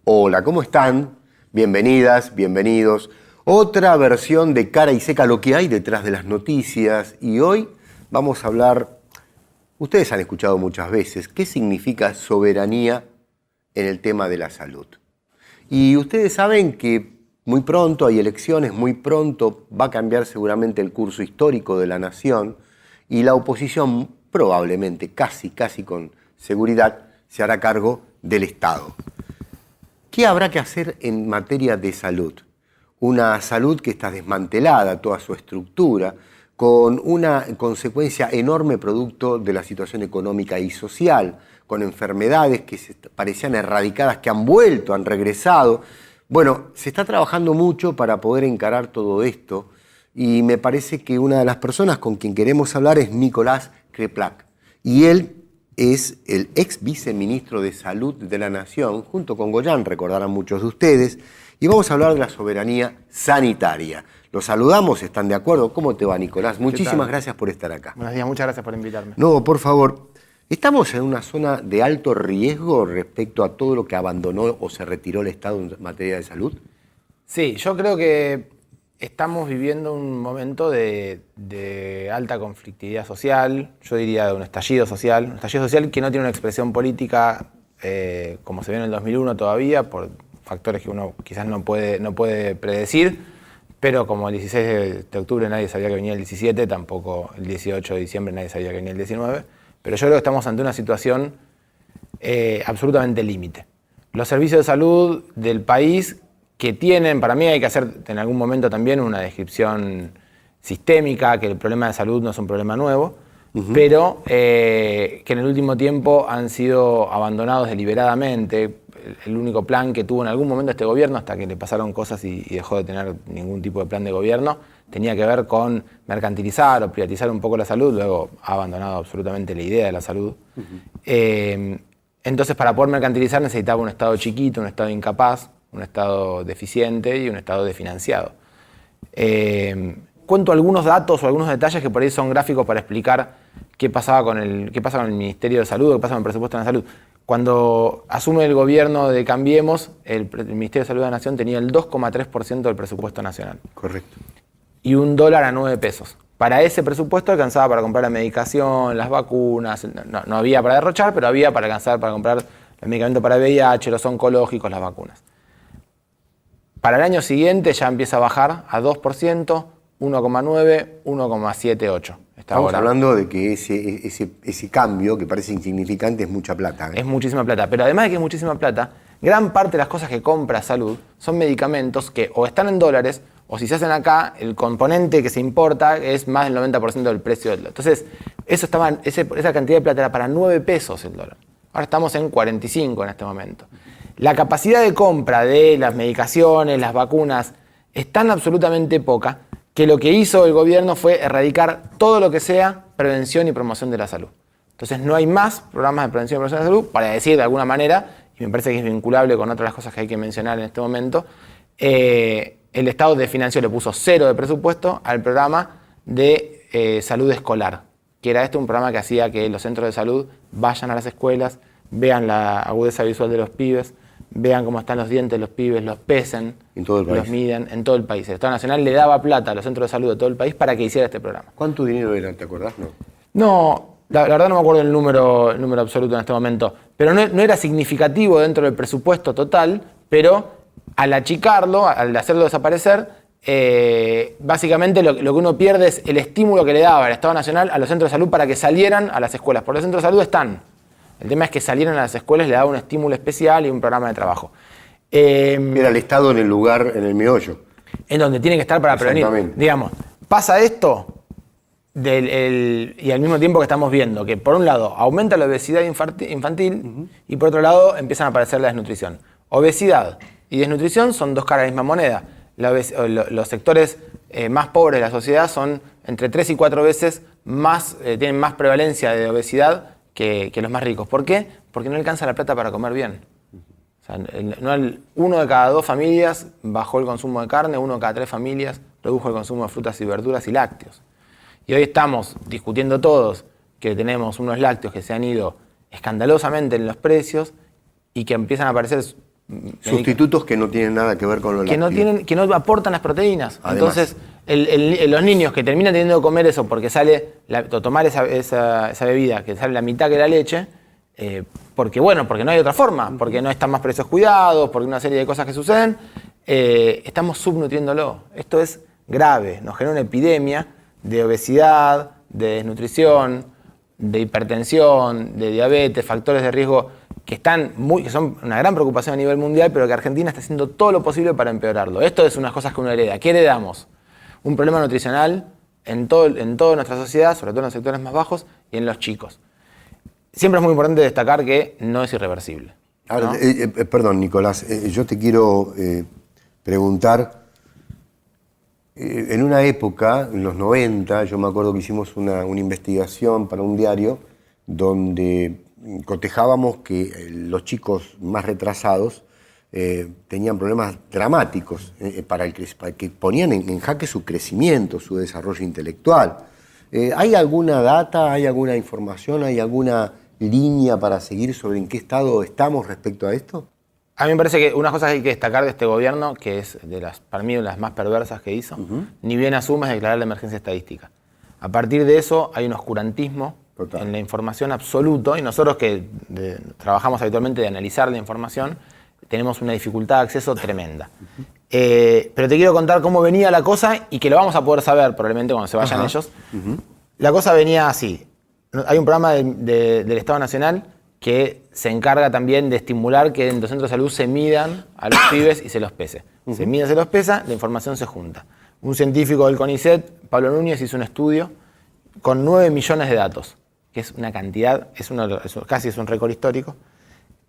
Hola, ¿cómo están? Bienvenidas, bienvenidos. Otra versión de Cara y Seca, lo que hay detrás de las noticias. Y hoy vamos a hablar, ustedes han escuchado muchas veces, ¿qué significa soberanía en el tema de la salud? Y ustedes saben que muy pronto hay elecciones, muy pronto va a cambiar seguramente el curso histórico de la nación y la oposición probablemente, casi con seguridad, se hará cargo del Estado. ¿Qué habrá que hacer en materia de salud? Una salud que está desmantelada, toda su estructura, con una consecuencia enorme producto de la situación económica y social, con enfermedades que parecían erradicadas, que han vuelto, han regresado. Bueno, se está trabajando mucho para poder encarar todo esto y me parece que una de las personas con quien queremos hablar es Nicolás Kreplak. Y él es el ex viceministro de Salud de la Nación, junto con Goyan, recordarán muchos de ustedes, y vamos a hablar de la soberanía sanitaria. Los saludamos, ¿están de acuerdo? ¿Cómo te va, Nicolás? Muchísimas gracias por estar acá. Buenos días, muchas gracias por invitarme. No, por favor, ¿estamos en una zona de alto riesgo respecto a todo lo que abandonó o se retiró el Estado en materia de salud? Sí, yo creo que estamos viviendo un momento de alta conflictividad social, yo diría de un estallido social que no tiene una expresión política como se vio en el 2001 todavía, por factores que uno quizás no puede predecir, pero como el 16 de octubre nadie sabía que venía el 17, tampoco el 18 de diciembre nadie sabía que venía el 19, pero yo creo que estamos ante una situación absolutamente límite. Los servicios de salud del país que tienen, para mí hay que hacer en algún momento también una descripción sistémica, que el problema de salud no es un problema nuevo, pero que en el último tiempo han sido abandonados deliberadamente. El único plan que tuvo en algún momento este gobierno, hasta que le pasaron cosas y dejó de tener ningún tipo de plan de gobierno, tenía que ver con mercantilizar o privatizar un poco la salud, luego ha abandonado absolutamente la idea de la salud. Entonces, para poder mercantilizar necesitaba un Estado chiquito, un Estado incapaz, un Estado deficiente y un Estado desfinanciado. Cuento algunos datos o algunos detalles que por ahí son gráficos para explicar qué pasa con el Ministerio de Salud o qué pasa con el presupuesto de la salud. Cuando asume el gobierno de Cambiemos, el Ministerio de Salud de la Nación tenía el 2,3% del presupuesto nacional. Correcto. Y $1 a 9 pesos. Para ese presupuesto alcanzaba para comprar la medicación, las vacunas, no había para derrochar, pero había para alcanzar para comprar el medicamento para VIH, los oncológicos, las vacunas. Para el año siguiente ya empieza a bajar a 2%, 1,9, 1,78. Estamos hablando de que ese cambio, que parece insignificante, es mucha plata. Es muchísima plata, pero además de que es muchísima plata, gran parte de las cosas que compra salud son medicamentos que o están en dólares, o si se hacen acá, el componente que se importa es más del 90% del precio del dólar. Entonces, esa cantidad de plata era para 9 pesos el dólar. Ahora estamos en 45 en este momento. La capacidad de compra de las medicaciones, las vacunas, es tan absolutamente poca que lo que hizo el gobierno fue erradicar todo lo que sea prevención y promoción de la salud. Entonces no hay más programas de prevención y promoción de la salud, para decir de alguna manera, y me parece que es vinculable con otras cosas que hay que mencionar en este momento, el Estado desfinanció, le puso 0 de presupuesto al programa de salud escolar, que era un programa que hacía que los centros de salud vayan a las escuelas, vean la agudeza visual de los pibes, vean cómo están los dientes de los pibes, los pesen, los miden en todo el país. El Estado Nacional le daba plata a los centros de salud de todo el país para que hiciera este programa. ¿Cuánto dinero era? ¿Te acordás? No, la verdad no me acuerdo el número absoluto en este momento, pero no era significativo dentro del presupuesto total, pero al achicarlo, al hacerlo desaparecer, básicamente lo que uno pierde es el estímulo que le daba el Estado Nacional a los centros de salud para que salieran a las escuelas. Porque los centros de salud están. El tema es que salieran a las escuelas le daba un estímulo especial y un programa de trabajo. Era el Estado en el lugar, en el meollo. En donde tiene que estar para prevenir. Digamos, pasa esto y al mismo tiempo que estamos viendo que por un lado aumenta la obesidad infantil y por otro lado empiezan a aparecer la desnutrición. Obesidad y desnutrición son dos caras de la misma moneda. Los sectores más pobres de la sociedad son entre 3 y 4 veces más, tienen más prevalencia de obesidad que los más ricos. ¿Por qué? Porque no alcanza la plata para comer bien. O sea, uno de cada 2 familias bajó el consumo de carne, 1 de cada 3 familias redujo el consumo de frutas y verduras y lácteos. Y hoy estamos discutiendo todos que tenemos unos lácteos que se han ido escandalosamente en los precios y que empiezan a aparecer Sustitutos que no tienen nada que ver con lo lácteo. que no aportan las proteínas. Además. Entonces, los niños que terminan teniendo que comer eso porque o tomar esa bebida que sale la mitad que la leche, porque no hay otra forma, porque no están más precios cuidados, porque una serie de cosas que suceden, estamos subnutriéndolo. Esto es grave, nos genera una epidemia de obesidad, de desnutrición, de hipertensión, de diabetes, factores de riesgo que son una gran preocupación a nivel mundial, pero que Argentina está haciendo todo lo posible para empeorarlo. Esto es unas cosas que uno hereda. ¿Qué heredamos? Un problema nutricional en toda nuestra sociedad, sobre todo en los sectores más bajos y en los chicos. Siempre es muy importante destacar que no es irreversible, ¿no? Ahora, perdón, Nicolás, yo te quiero preguntar, en una época, en los 90, yo me acuerdo que hicimos una investigación para un diario donde cotejábamos que los chicos más retrasados tenían problemas dramáticos para que ponían en jaque su crecimiento, su desarrollo intelectual. ¿Hay alguna data, hay alguna información, hay alguna línea para seguir sobre en qué estado estamos respecto a esto? A mí me parece que una cosa que hay que destacar de este gobierno, que es para mí de las más perversas que hizo, ni bien asume, es declarar la emergencia estadística. A partir de eso hay un oscurantismo en la información absoluto, y nosotros que trabajamos habitualmente de analizar la información, tenemos una dificultad de acceso tremenda. Pero te quiero contar cómo venía la cosa y que lo vamos a poder saber probablemente cuando se vayan ellos. La cosa venía así. Hay un programa del Estado Nacional que se encarga también de estimular que en los centros de salud se midan a los pibes y se los pese. Se mide, se los pesa, la información se junta. Un científico del CONICET, Pablo Núñez, hizo un estudio con 9 millones de datos, que es una cantidad, casi es un récord histórico,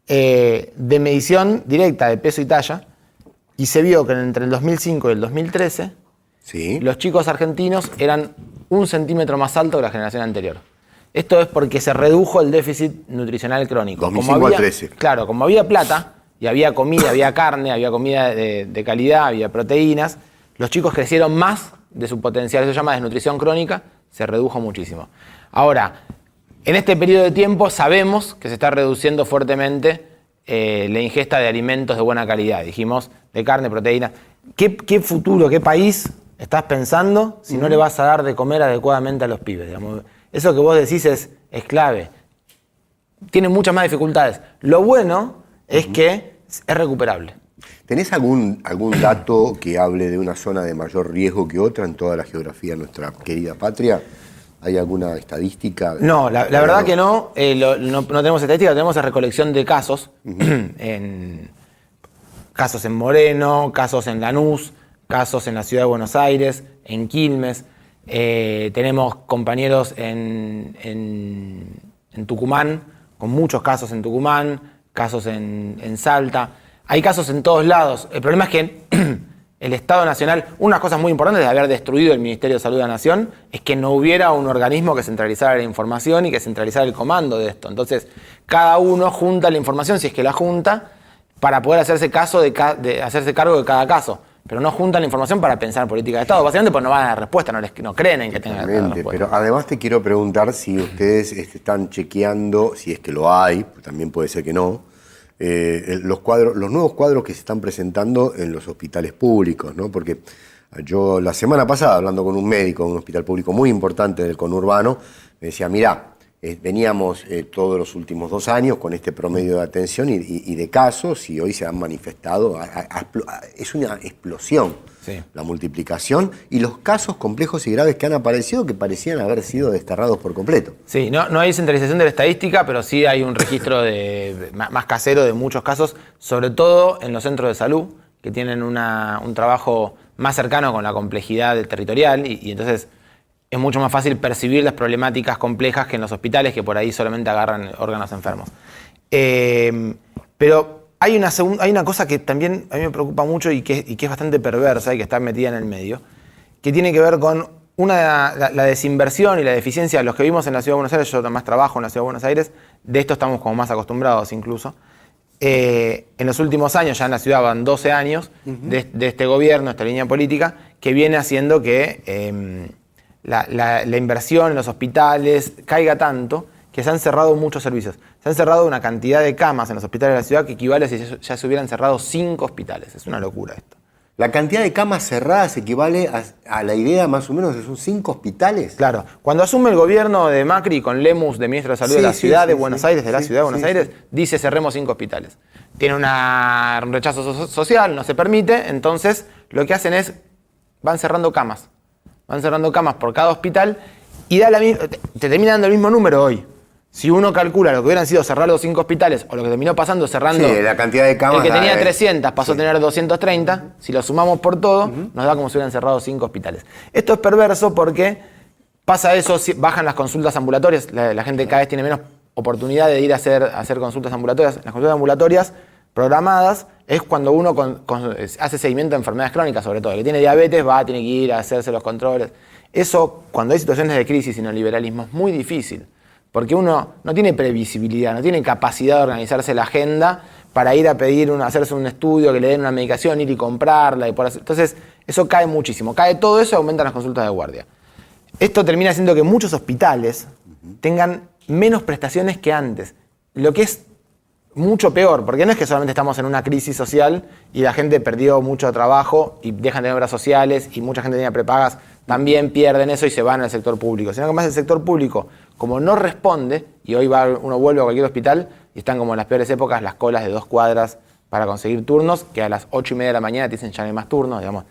de medición directa de peso y talla, y se vio que entre el 2005 y el 2013 los chicos argentinos eran 1 centímetro más altos que la generación anterior. Esto es porque se redujo el déficit nutricional crónico. 2005 al 13. Claro, como había plata, y había comida, había carne, había comida de calidad, había proteínas, los chicos crecieron más de su potencial. Eso se llama desnutrición crónica, se redujo muchísimo. Ahora, en este periodo de tiempo sabemos que se está reduciendo fuertemente la ingesta de alimentos de buena calidad. Dijimos, de carne, proteína. ¿Qué futuro, qué país estás pensando si no le vas a dar de comer adecuadamente a los pibes? Digamos, eso que vos decís es clave. Tiene muchas más dificultades. Lo bueno es que es recuperable. ¿Tenés algún dato que hable de una zona de mayor riesgo que otra en toda la geografía de nuestra querida patria? ¿Hay alguna estadística? No, la verdad que no. No tenemos estadística, tenemos recolección de casos. Casos en Moreno, casos en Lanús, casos en la ciudad de Buenos Aires, en Quilmes. Tenemos compañeros en Tucumán, con muchos casos en Tucumán, casos en Salta. Hay casos en todos lados. El problema es que el Estado Nacional, una de las cosas muy importantes de haber destruido el Ministerio de Salud de la Nación, es que no hubiera un organismo que centralizara la información y que centralizara el comando de esto. Entonces, cada uno junta la información, si es que la junta, para poder hacerse cargo de cada caso. Pero no juntan la información para pensar en política de Estado. Básicamente porque no van a dar respuesta, no creen en que tengan la respuesta. Pero además te quiero preguntar si ustedes están chequeando, si es que lo hay, también puede ser que no, los nuevos cuadros que se están presentando en los hospitales públicos, ¿no? Porque yo la semana pasada, hablando con un médico de un hospital público muy importante del conurbano, me decía, mirá, veníamos todos los últimos 2 años con este promedio de atención y de casos, y hoy se han manifestado, es una explosión la multiplicación y los casos complejos y graves que han aparecido que parecían haber sido desterrados por completo. Sí, no hay centralización de la estadística, pero sí hay un registro más casero de muchos casos, sobre todo en los centros de salud, que tienen un trabajo más cercano con la complejidad territorial y entonces es mucho más fácil percibir las problemáticas complejas que en los hospitales, que por ahí solamente agarran órganos enfermos. Pero hay una cosa que también a mí me preocupa mucho y que es bastante perversa y que está metida en el medio, que tiene que ver con la desinversión y la deficiencia de los que vivimos en la Ciudad de Buenos Aires. Yo más trabajo en la Ciudad de Buenos Aires, de esto estamos como más acostumbrados incluso. En los últimos años, ya en la ciudad van 12 años de este gobierno, esta línea política, que viene haciendo que la inversión en los hospitales caiga tanto que se han cerrado muchos servicios. Se han cerrado una cantidad de camas en los hospitales de la ciudad que equivale a si ya se hubieran cerrado 5 hospitales. Es una locura esto. La cantidad de camas cerradas equivale a la idea más o menos de son 5 hospitales. Claro. Cuando asume el gobierno de Macri con Lemus de ministro de Salud de la ciudad de Buenos Aires, la ciudad de Buenos Aires, dice cerremos 5 hospitales. Tiene un rechazo social, no se permite, entonces lo que hacen es, van cerrando camas. Van cerrando camas por cada hospital y te termina dando el mismo número hoy. Si uno calcula lo que hubieran sido cerrar los 5 hospitales o lo que terminó pasando cerrando la cantidad de camas, el que tenía 300 pasó a tener 230, si lo sumamos por todo, nos da como si hubieran cerrado 5 hospitales. Esto es perverso porque pasa eso, bajan las consultas ambulatorias, la gente cada vez tiene menos oportunidad de ir a hacer consultas ambulatorias. Las consultas ambulatorias programadas es cuando uno hace seguimiento de enfermedades crónicas, sobre todo. El que tiene diabetes tiene que ir a hacerse los controles. Eso, cuando hay situaciones de crisis y neoliberalismo, es muy difícil. Porque uno no tiene previsibilidad, no tiene capacidad de organizarse la agenda para ir a pedir, hacerse un estudio, que le den una medicación, ir y comprarla. Entonces, eso cae muchísimo. Cae todo eso y aumentan las consultas de guardia. Esto termina haciendo que muchos hospitales tengan menos prestaciones que antes. Lo que es mucho peor, porque no es que solamente estamos en una crisis social y la gente perdió mucho trabajo y dejan de tener obras sociales y mucha gente tenía prepagas, también pierden eso y se van al sector público. Sino que más el sector público, como no responde, y hoy uno vuelve a cualquier hospital y están como en las peores épocas las colas de 2 cuadras para conseguir turnos, que a las 8:30 de la mañana te dicen ya no hay más turnos, digamos.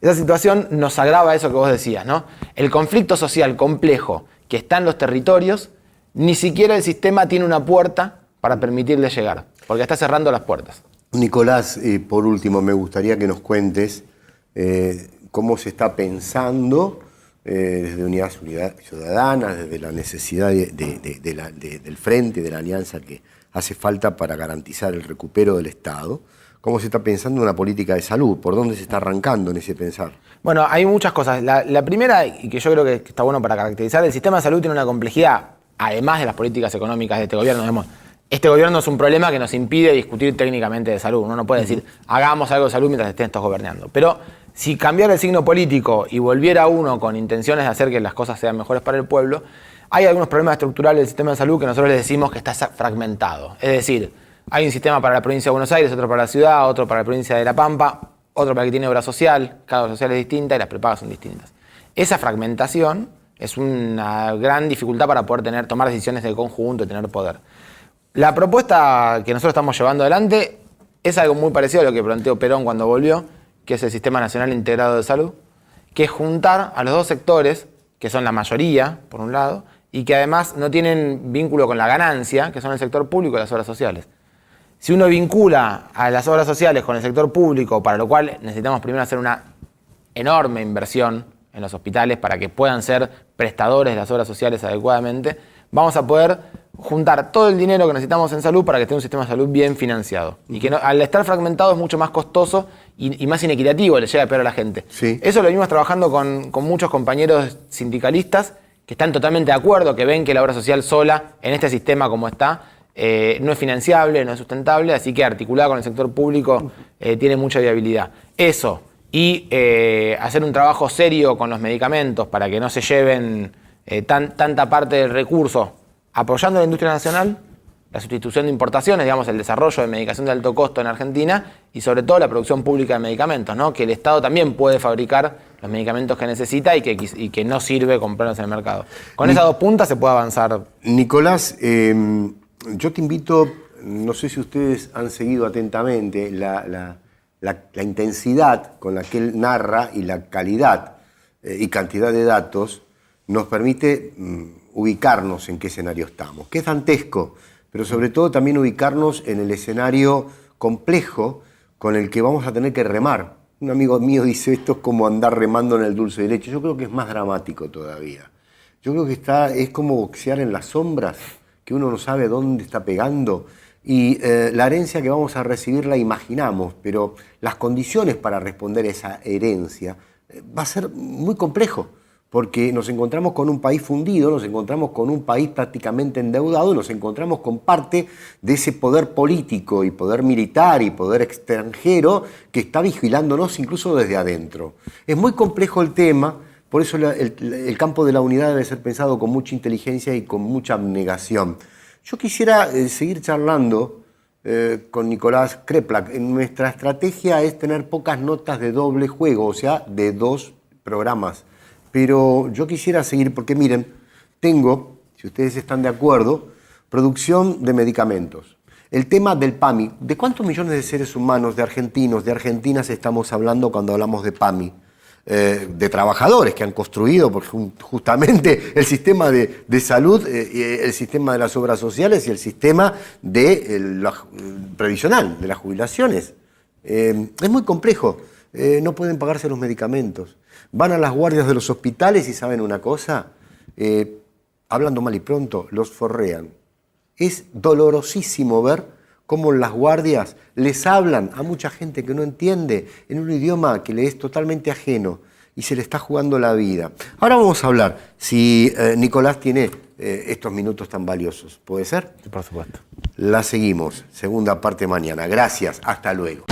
Esa situación nos agrava eso que vos decías, ¿no? El conflicto social complejo que está en los territorios, ni siquiera el sistema tiene una puerta para permitirle llegar, porque está cerrando las puertas. Nicolás, por último, me gustaría que nos cuentes cómo se está pensando desde Unidad Ciudadana, desde la necesidad del frente, de la alianza que hace falta para garantizar el recupero del Estado. ¿Cómo se está pensando en una política de salud? ¿Por dónde se está arrancando en ese pensar? Bueno, hay muchas cosas. La primera, y que yo creo que está bueno para caracterizar, el sistema de salud tiene una complejidad, además de las políticas económicas de este gobierno. Digamos, este gobierno es un problema que nos impide discutir técnicamente de salud. Uno no puede decir, hagamos algo de salud mientras estén estos gobernando. Pero si cambiara el signo político y volviera uno con intenciones de hacer que las cosas sean mejores para el pueblo, hay algunos problemas estructurales del sistema de salud que nosotros les decimos que está fragmentado. Es decir, hay un sistema para la provincia de Buenos Aires, otro para la ciudad, otro para la provincia de La Pampa, otro para el que tiene obra social, cada obra social es distinta y las prepagas son distintas. Esa fragmentación es una gran dificultad para poder tomar decisiones de conjunto y tener poder. La propuesta que nosotros estamos llevando adelante es algo muy parecido a lo que planteó Perón cuando volvió, que es el Sistema Nacional Integrado de Salud, que es juntar a los dos sectores, que son la mayoría, por un lado, y que además no tienen vínculo con la ganancia, que son el sector público y las obras sociales. Si uno vincula a las obras sociales con el sector público, para lo cual necesitamos primero hacer una enorme inversión en los hospitales para que puedan ser prestadores de las obras sociales adecuadamente, vamos a poder juntar todo el dinero que necesitamos en salud para que esté un sistema de salud bien financiado. Y que al estar fragmentado es mucho más costoso y más inequitativo, le llega peor a la gente. Sí. Eso lo venimos trabajando con muchos compañeros sindicalistas que están totalmente de acuerdo, que ven que la obra social sola, en este sistema como está, no es financiable, no es sustentable, así que articulada con el sector público tiene mucha viabilidad. Eso, y hacer un trabajo serio con los medicamentos para que no se lleven tanta parte del recurso, apoyando a la industria nacional, la sustitución de importaciones, digamos, el desarrollo de medicación de alto costo en Argentina y sobre todo la producción pública de medicamentos, ¿no? Que el Estado también puede fabricar los medicamentos que necesita y que no sirve comprarlos en el mercado. Con esas dos puntas se puede avanzar. Nicolás, yo te invito, no sé si ustedes han seguido atentamente la intensidad con la que él narra y la calidad y cantidad de datos nos permite ubicarnos en qué escenario estamos, que es dantesco, pero sobre todo también ubicarnos en el escenario complejo con el que vamos a tener que remar. Un amigo mío dice, esto es como andar remando en el dulce de leche. Yo creo que es más dramático todavía. Yo creo que es como boxear en las sombras, que uno no sabe dónde está pegando. Y la herencia que vamos a recibir la imaginamos, pero las condiciones para responder a esa herencia va a ser muy complejo. Porque nos encontramos con un país fundido, nos encontramos con un país prácticamente endeudado, nos encontramos con parte de ese poder político y poder militar y poder extranjero que está vigilándonos incluso desde adentro. Es muy complejo el tema, Por eso el campo de la unidad debe ser pensado con mucha inteligencia y con mucha abnegación. Yo quisiera seguir charlando con Nicolás Kreplak. Nuestra estrategia es tener pocas notas de doble juego, o sea, de 2 programas. Pero yo quisiera seguir porque, miren, tengo, si ustedes están de acuerdo, producción de medicamentos. El tema del PAMI. ¿De cuántos millones de seres humanos, de argentinos, de argentinas estamos hablando cuando hablamos de PAMI? De trabajadores que han construido porque justamente el sistema de salud, el sistema de las obras sociales y el sistema previsional, de las jubilaciones. Es muy complejo. No pueden pagarse los medicamentos. Van a las guardias de los hospitales y ¿saben una cosa? Hablando mal y pronto, los forrean. Es dolorosísimo ver cómo las guardias les hablan a mucha gente que no entiende en un idioma que le es totalmente ajeno y se le está jugando la vida. Ahora vamos a hablar si Nicolás tiene estos minutos tan valiosos. ¿Puede ser? Sí, por supuesto. La seguimos, segunda parte mañana. Gracias, hasta luego.